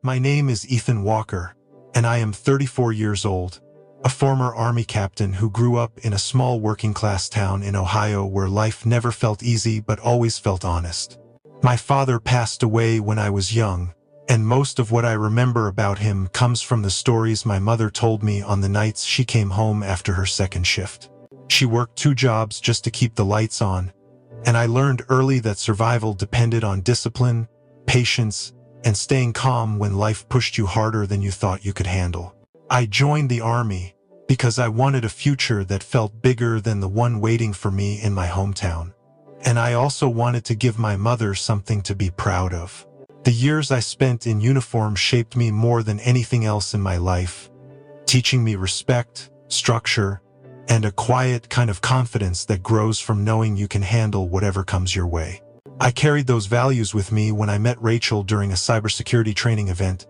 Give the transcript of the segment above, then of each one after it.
My name is Ethan Walker, and I am 34 years old, a former Army captain who grew up in a small working-class town in Ohio where life never felt easy but always felt honest. My father passed away when I was young, and most of what I remember about him comes from the stories my mother told me on the nights she came home after her second shift. She worked 2 jobs just to keep the lights on, and I learned early that survival depended on discipline, patience, and staying calm when life pushed you harder than you thought you could handle. I joined the Army because I wanted a future that felt bigger than the one waiting for me in my hometown. And I also wanted to give my mother something to be proud of. The years I spent in uniform shaped me more than anything else in my life, teaching me respect, structure, and a quiet kind of confidence that grows from knowing you can handle whatever comes your way. I carried those values with me when I met Rachel during a cybersecurity training event,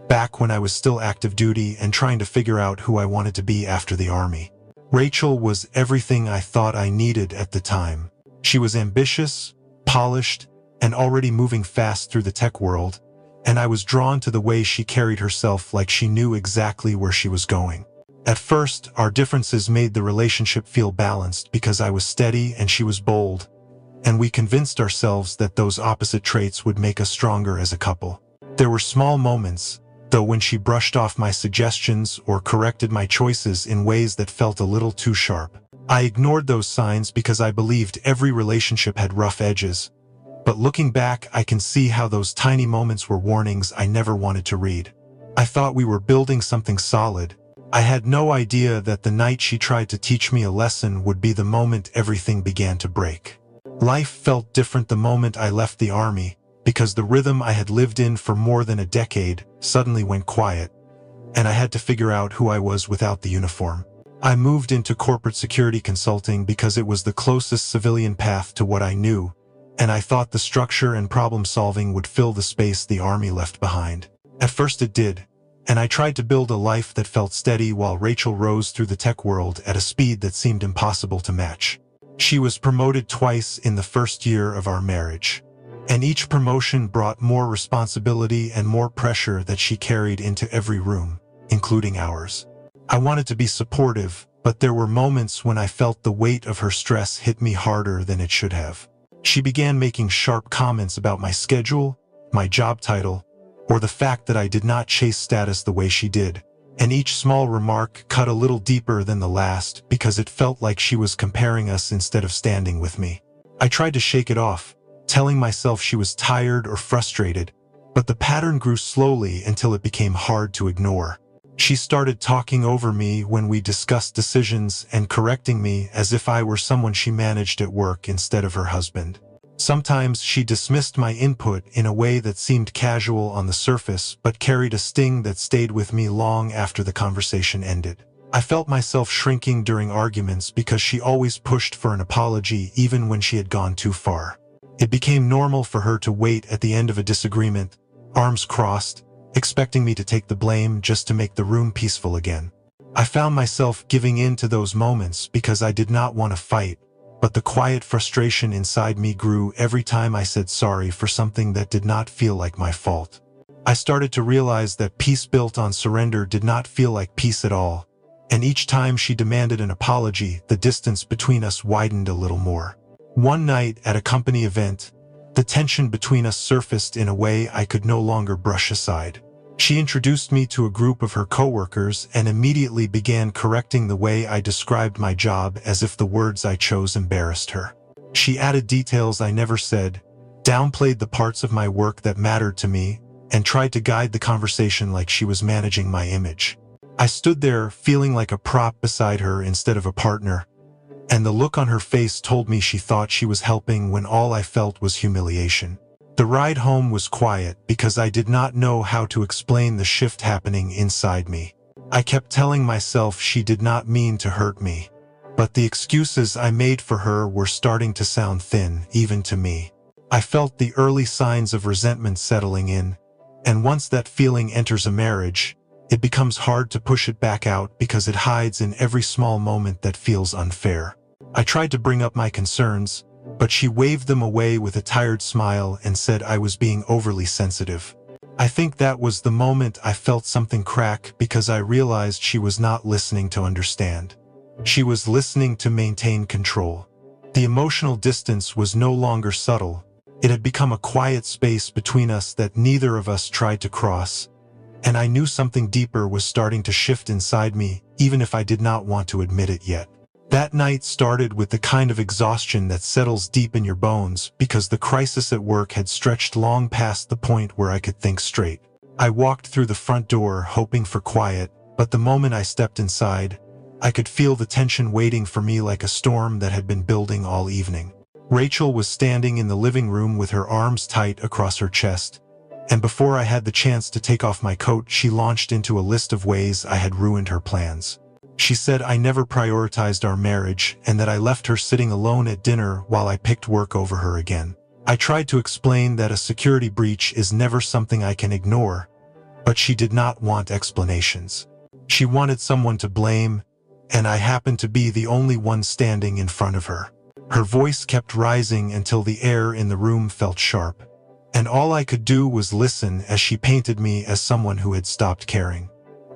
back when I was still active duty and trying to figure out who I wanted to be after the Army. Rachel was everything I thought I needed at the time. She was ambitious, polished, and already moving fast through the tech world, and I was drawn to the way she carried herself like she knew exactly where she was going. At first, our differences made the relationship feel balanced because I was steady and she was bold, and we convinced ourselves that those opposite traits would make us stronger as a couple. There were small moments, though, when she brushed off my suggestions or corrected my choices in ways that felt a little too sharp. I ignored those signs because I believed every relationship had rough edges, but looking back, I can see how those tiny moments were warnings I never wanted to read. I thought we were building something solid. I had no idea that the night she tried to teach me a lesson would be the moment everything began to break. Life felt different the moment I left the Army, because the rhythm I had lived in for more than a decade suddenly went quiet, and I had to figure out who I was without the uniform. I moved into corporate security consulting because it was the closest civilian path to what I knew, and I thought the structure and problem-solving would fill the space the Army left behind. At first it did, and I tried to build a life that felt steady while Rachel rose through the tech world at a speed that seemed impossible to match. She was promoted twice in the first year of our marriage, and each promotion brought more responsibility and more pressure that she carried into every room, including ours. I wanted to be supportive, but there were moments when I felt the weight of her stress hit me harder than it should have. She began making sharp comments about my schedule, my job title, or the fact that I did not chase status the way she did, and each small remark cut a little deeper than the last because it felt like she was comparing us instead of standing with me. I tried to shake it off, telling myself she was tired or frustrated, but the pattern grew slowly until it became hard to ignore. She started talking over me when we discussed decisions and correcting me as if I were someone she managed at work instead of her husband. Sometimes she dismissed my input in a way that seemed casual on the surface but carried a sting that stayed with me long after the conversation ended. I felt myself shrinking during arguments because she always pushed for an apology even when she had gone too far. It became normal for her to wait at the end of a disagreement, arms crossed, expecting me to take the blame just to make the room peaceful again. I found myself giving in to those moments because I did not want to fight, but the quiet frustration inside me grew every time I said sorry for something that did not feel like my fault. I started to realize that peace built on surrender did not feel like peace at all, and each time she demanded an apology, the distance between us widened a little more. One night at a company event, the tension between us surfaced in a way I could no longer brush aside. She introduced me to a group of her coworkers and immediately began correcting the way I described my job as if the words I chose embarrassed her. She added details I never said, downplayed the parts of my work that mattered to me, and tried to guide the conversation like she was managing my image. I stood there feeling like a prop beside her instead of a partner, and the look on her face told me she thought she was helping when all I felt was humiliation. The ride home was quiet because I did not know how to explain the shift happening inside me. I kept telling myself she did not mean to hurt me, but the excuses I made for her were starting to sound thin, even to me. I felt the early signs of resentment settling in, and once that feeling enters a marriage, it becomes hard to push it back out because it hides in every small moment that feels unfair. I tried to bring up my concerns, but she waved them away with a tired smile and said I was being overly sensitive. I think that was the moment I felt something crack because I realized she was not listening to understand. She was listening to maintain control. The emotional distance was no longer subtle. It had become a quiet space between us that neither of us tried to cross, and I knew something deeper was starting to shift inside me, even if I did not want to admit it yet. That night started with the kind of exhaustion that settles deep in your bones because the crisis at work had stretched long past the point where I could think straight. I walked through the front door hoping for quiet, but the moment I stepped inside, I could feel the tension waiting for me like a storm that had been building all evening. Rachel was standing in the living room with her arms tight across her chest, and before I had the chance to take off my coat, she launched into a list of ways I had ruined her plans. She said I never prioritized our marriage and that I left her sitting alone at dinner while I picked work over her again. I tried to explain that a security breach is never something I can ignore, but she did not want explanations. She wanted someone to blame, and I happened to be the only one standing in front of her. Her voice kept rising until the air in the room felt sharp, and all I could do was listen as she painted me as someone who had stopped caring.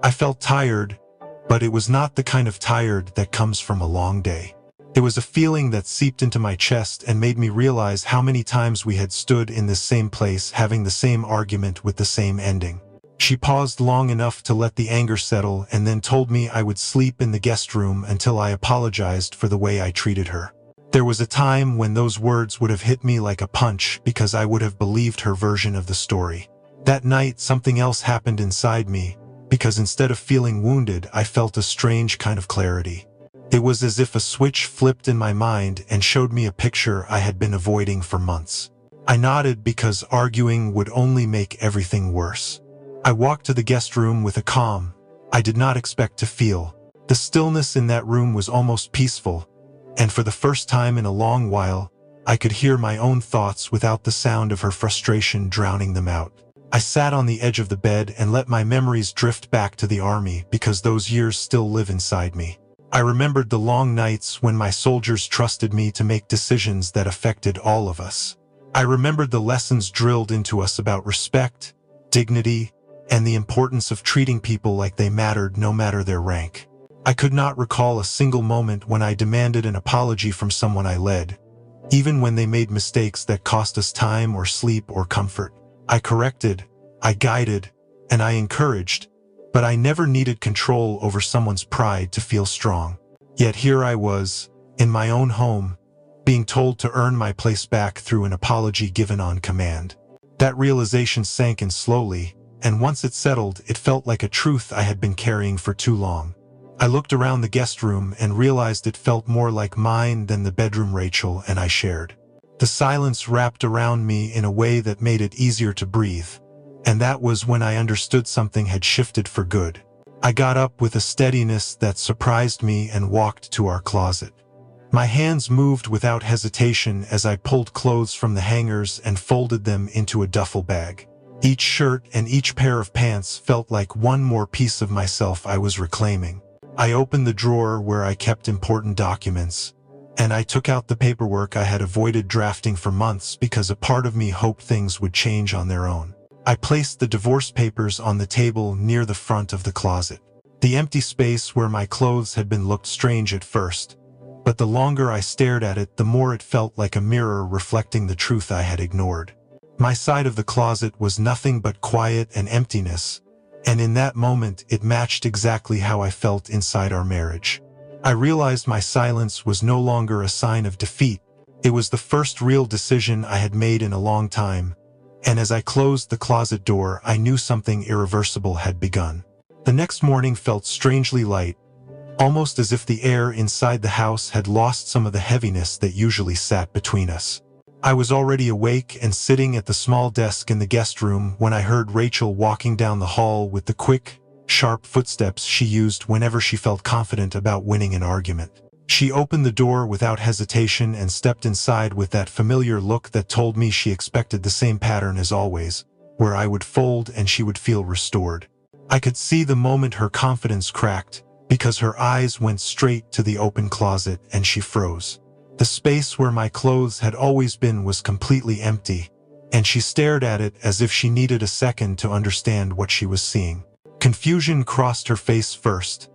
I felt tired, but it was not the kind of tired that comes from a long day. It was a feeling that seeped into my chest and made me realize how many times we had stood in this same place having the same argument with the same ending. She paused long enough to let the anger settle and then told me I would sleep in the guest room until I apologized for the way I treated her. There was a time when those words would have hit me like a punch because I would have believed her version of the story. That night, something else happened inside me, because instead of feeling wounded, I felt a strange kind of clarity. It was as if a switch flipped in my mind and showed me a picture I had been avoiding for months. I nodded because arguing would only make everything worse. I walked to the guest room with a calm I did not expect to feel. The stillness in that room was almost peaceful, and for the first time in a long while, I could hear my own thoughts without the sound of her frustration drowning them out. I sat on the edge of the bed and let my memories drift back to the army because those years still live inside me. I remembered the long nights when my soldiers trusted me to make decisions that affected all of us. I remembered the lessons drilled into us about respect, dignity, and the importance of treating people like they mattered no matter their rank. I could not recall a single moment when I demanded an apology from someone I led, even when they made mistakes that cost us time or sleep or comfort. I corrected, I guided, and I encouraged, but I never needed control over someone's pride to feel strong. Yet here I was, in my own home, being told to earn my place back through an apology given on command. That realization sank in slowly, and once it settled, it felt like a truth I had been carrying for too long. I looked around the guest room and realized it felt more like mine than the bedroom Rachel and I shared. The silence wrapped around me in a way that made it easier to breathe, and that was when I understood something had shifted for good. I got up with a steadiness that surprised me and walked to our closet. My hands moved without hesitation as I pulled clothes from the hangers and folded them into a duffel bag. Each shirt and each pair of pants felt like one more piece of myself I was reclaiming. I opened the drawer where I kept important documents, and I took out the paperwork I had avoided drafting for months because a part of me hoped things would change on their own. I placed the divorce papers on the table near the front of the closet. The empty space where my clothes had been looked strange at first, but the longer I stared at it, the more it felt like a mirror reflecting the truth I had ignored. My side of the closet was nothing but quiet and emptiness, and in that moment it matched exactly how I felt inside our marriage. I realized my silence was no longer a sign of defeat. It was the first real decision I had made in a long time, and as I closed the closet door, I knew something irreversible had begun. The next morning felt strangely light, almost as if the air inside the house had lost some of the heaviness that usually sat between us. I was already awake and sitting at the small desk in the guest room when I heard Rachel walking down the hall with the quick, sharp footsteps she used whenever she felt confident about winning an argument. She opened the door without hesitation and stepped inside with that familiar look that told me she expected the same pattern as always, where I would fold and she would feel restored. I could see the moment her confidence cracked, because her eyes went straight to the open closet and she froze. The space where my clothes had always been was completely empty, and she stared at it as if she needed a second to understand what she was seeing. Confusion crossed her face first,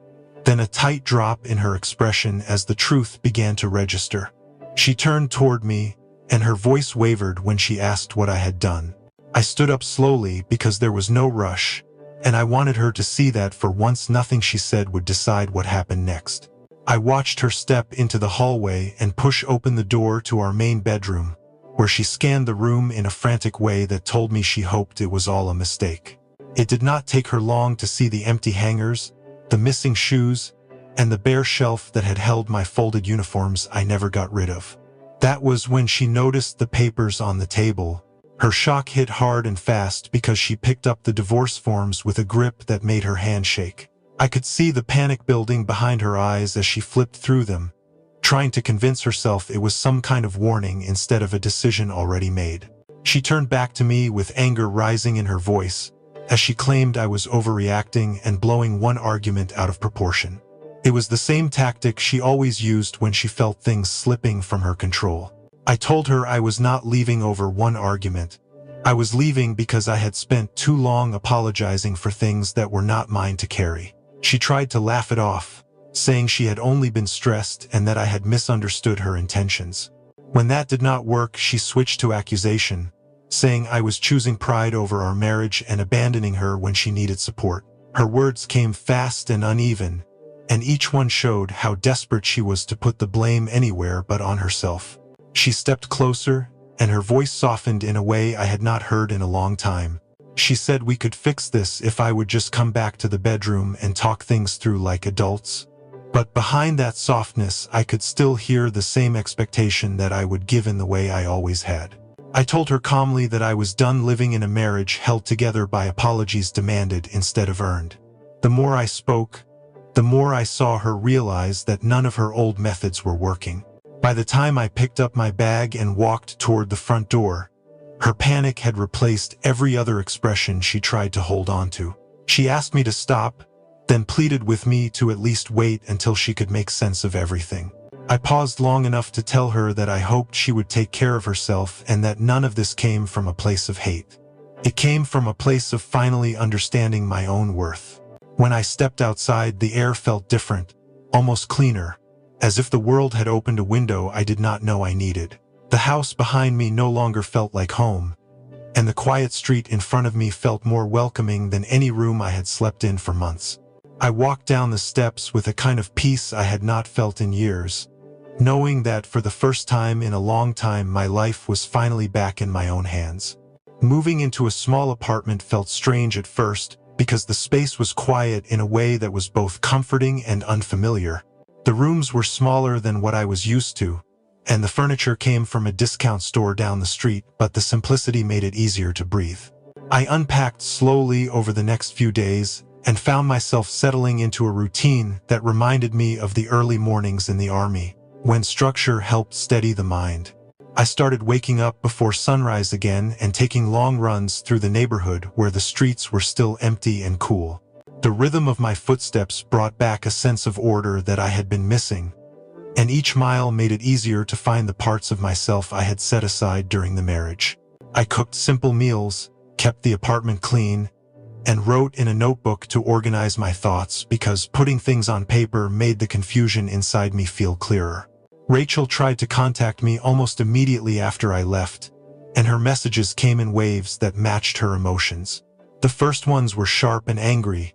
then a tight drop in her expression as the truth began to register. She turned toward me, and her voice wavered when she asked what I had done. I stood up slowly because there was no rush, and I wanted her to see that for once nothing she said would decide what happened next. I watched her step into the hallway and push open the door to our main bedroom, where she scanned the room in a frantic way that told me she hoped it was all a mistake. It did not take her long to see the empty hangers, the missing shoes, and the bare shelf that had held my folded uniforms I never got rid of. That was when she noticed the papers on the table. Her shock hit hard and fast because she picked up the divorce forms with a grip that made her hand shake. I could see the panic building behind her eyes as she flipped through them, trying to convince herself it was some kind of warning instead of a decision already made. She turned back to me with anger rising in her voice, as she claimed I was overreacting and blowing one argument out of proportion. It was the same tactic she always used when she felt things slipping from her control. I told her I was not leaving over one argument. I was leaving because I had spent too long apologizing for things that were not mine to carry. She tried to laugh it off, saying she had only been stressed and that I had misunderstood her intentions. When that did not work, she switched to accusation, saying I was choosing pride over our marriage and abandoning her when she needed support. Her words came fast and uneven, and each one showed how desperate she was to put the blame anywhere but on herself. She stepped closer, and her voice softened in a way I had not heard in a long time. She said we could fix this if I would just come back to the bedroom and talk things through like adults. But behind that softness, I could still hear the same expectation that I would give in the way I always had. I told her calmly that I was done living in a marriage held together by apologies demanded instead of earned. The more I spoke, the more I saw her realize that none of her old methods were working. By the time I picked up my bag and walked toward the front door, her panic had replaced every other expression she tried to hold on to. She asked me to stop, then pleaded with me to at least wait until she could make sense of everything. I paused long enough to tell her that I hoped she would take care of herself and that none of this came from a place of hate. It came from a place of finally understanding my own worth. When I stepped outside, the air felt different, almost cleaner, as if the world had opened a window I did not know I needed. The house behind me no longer felt like home, and the quiet street in front of me felt more welcoming than any room I had slept in for months. I walked down the steps with a kind of peace I had not felt in years, knowing that for the first time in a long time my life was finally back in my own hands. Moving into a small apartment felt strange at first because the space was quiet in a way that was both comforting and unfamiliar. The rooms were smaller than what I was used to, and the furniture came from a discount store down the street, but the simplicity made it easier to breathe. I unpacked slowly over the next few days and found myself settling into a routine that reminded me of the early mornings in the army, when structure helped steady the mind. I started waking up before sunrise again and taking long runs through the neighborhood where the streets were still empty and cool. The rhythm of my footsteps brought back a sense of order that I had been missing, and each mile made it easier to find the parts of myself I had set aside during the marriage. I cooked simple meals, kept the apartment clean, and wrote in a notebook to organize my thoughts because putting things on paper made the confusion inside me feel clearer. Rachel tried to contact me almost immediately after I left, and her messages came in waves that matched her emotions. The first ones were sharp and angry,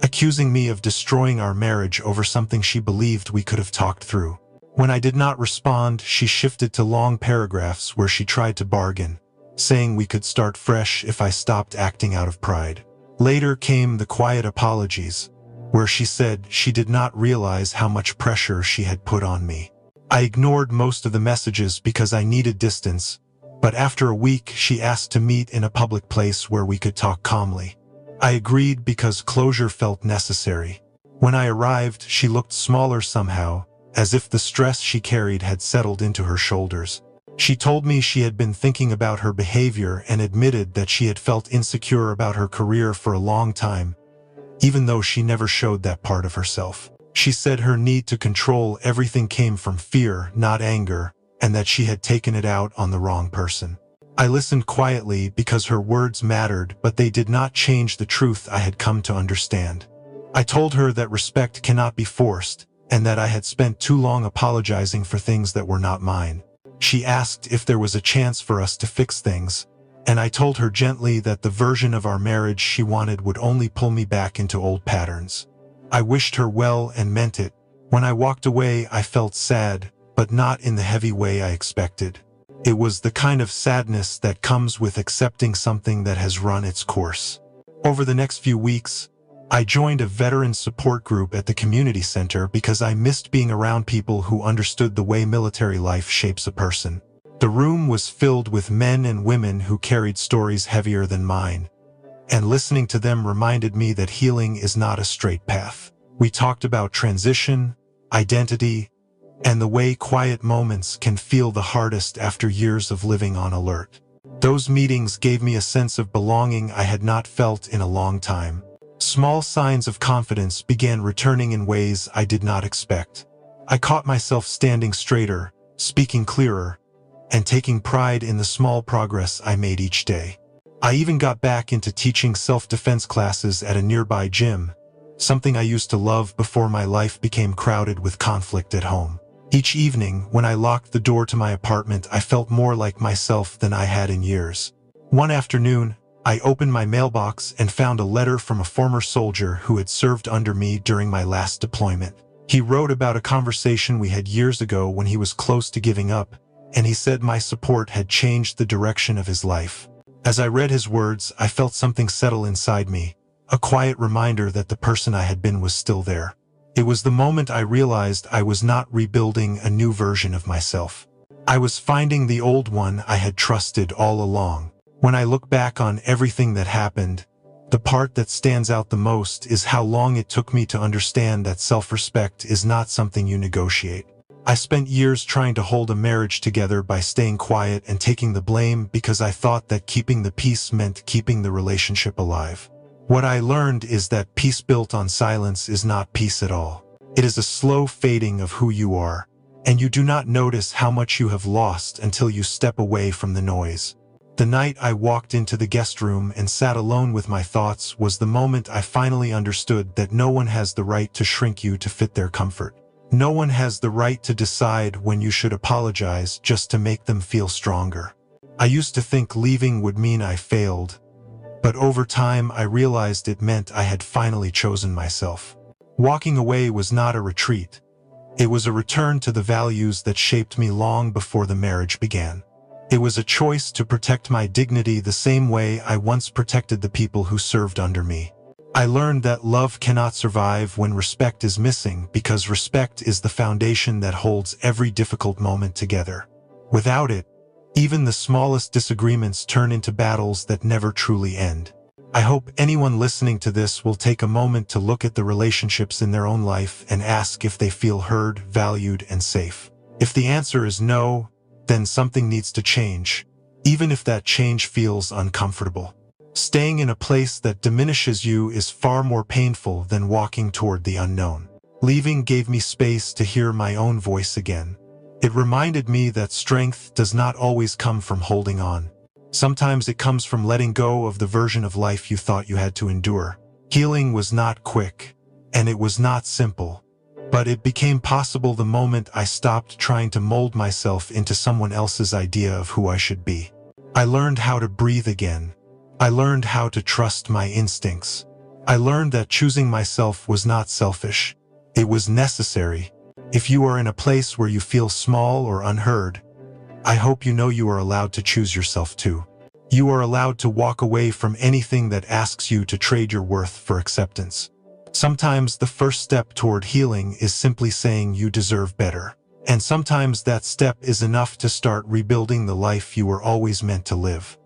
accusing me of destroying our marriage over something she believed we could have talked through. When I did not respond, she shifted to long paragraphs where she tried to bargain, saying we could start fresh if I stopped acting out of pride. Later came the quiet apologies, where she said she did not realize how much pressure she had put on me. I ignored most of the messages because I needed distance, but after a week she asked to meet in a public place where we could talk calmly. I agreed because closure felt necessary. When I arrived, she looked smaller somehow, as if the stress she carried had settled into her shoulders. She told me she had been thinking about her behavior and admitted that she had felt insecure about her career for a long time, even though she never showed that part of herself. She said her need to control everything came from fear, not anger, and that she had taken it out on the wrong person. I listened quietly because her words mattered, but they did not change the truth I had come to understand. I told her that respect cannot be forced, and that I had spent too long apologizing for things that were not mine. She asked if there was a chance for us to fix things, and I told her gently that the version of our marriage she wanted would only pull me back into old patterns. I wished her well and meant it. When I walked away, I felt sad, but not in the heavy way I expected. It was the kind of sadness that comes with accepting something that has run its course. Over the next few weeks, I joined a veteran support group at the community center because I missed being around people who understood the way military life shapes a person. The room was filled with men and women who carried stories heavier than mine, and listening to them reminded me that healing is not a straight path. We talked about transition, identity, and the way quiet moments can feel the hardest after years of living on alert. Those meetings gave me a sense of belonging I had not felt in a long time. Small signs of confidence began returning in ways I did not expect. I caught myself standing straighter, speaking clearer, and taking pride in the small progress I made each day. I even got back into teaching self-defense classes at a nearby gym, something I used to love before my life became crowded with conflict at home. Each evening, when I locked the door to my apartment, I felt more like myself than I had in years. One afternoon, I opened my mailbox and found a letter from a former soldier who had served under me during my last deployment. He wrote about a conversation we had years ago when he was close to giving up, and he said my support had changed the direction of his life. As I read his words, I felt something settle inside me, a quiet reminder that the person I had been was still there. It was the moment I realized I was not rebuilding a new version of myself. I was finding the old one I had trusted all along. When I look back on everything that happened, the part that stands out the most is how long it took me to understand that self-respect is not something you negotiate. I spent years trying to hold a marriage together by staying quiet and taking the blame because I thought that keeping the peace meant keeping the relationship alive. What I learned is that peace built on silence is not peace at all. It is a slow fading of who you are, and you do not notice how much you have lost until you step away from the noise. The night I walked into the guest room and sat alone with my thoughts was the moment I finally understood that no one has the right to shrink you to fit their comfort. No one has the right to decide when you should apologize just to make them feel stronger. I used to think leaving would mean I failed, but over time I realized it meant I had finally chosen myself. Walking away was not a retreat. It was a return to the values that shaped me long before the marriage began. It was a choice to protect my dignity the same way I once protected the people who served under me. I learned that love cannot survive when respect is missing because respect is the foundation that holds every difficult moment together. Without it, even the smallest disagreements turn into battles that never truly end. I hope anyone listening to this will take a moment to look at the relationships in their own life and ask if they feel heard, valued, and safe. If the answer is no, then something needs to change, even if that change feels uncomfortable. Staying in a place that diminishes you is far more painful than walking toward the unknown. Leaving gave me space to hear my own voice again. It reminded me that strength does not always come from holding on. Sometimes it comes from letting go of the version of life you thought you had to endure. Healing was not quick, and it was not simple, but it became possible the moment I stopped trying to mold myself into someone else's idea of who I should be. I learned how to breathe again. I learned how to trust my instincts. I learned that choosing myself was not selfish. It was necessary. If you are in a place where you feel small or unheard, I hope you know you are allowed to choose yourself too. You are allowed to walk away from anything that asks you to trade your worth for acceptance. Sometimes the first step toward healing is simply saying you deserve better. And sometimes that step is enough to start rebuilding the life you were always meant to live.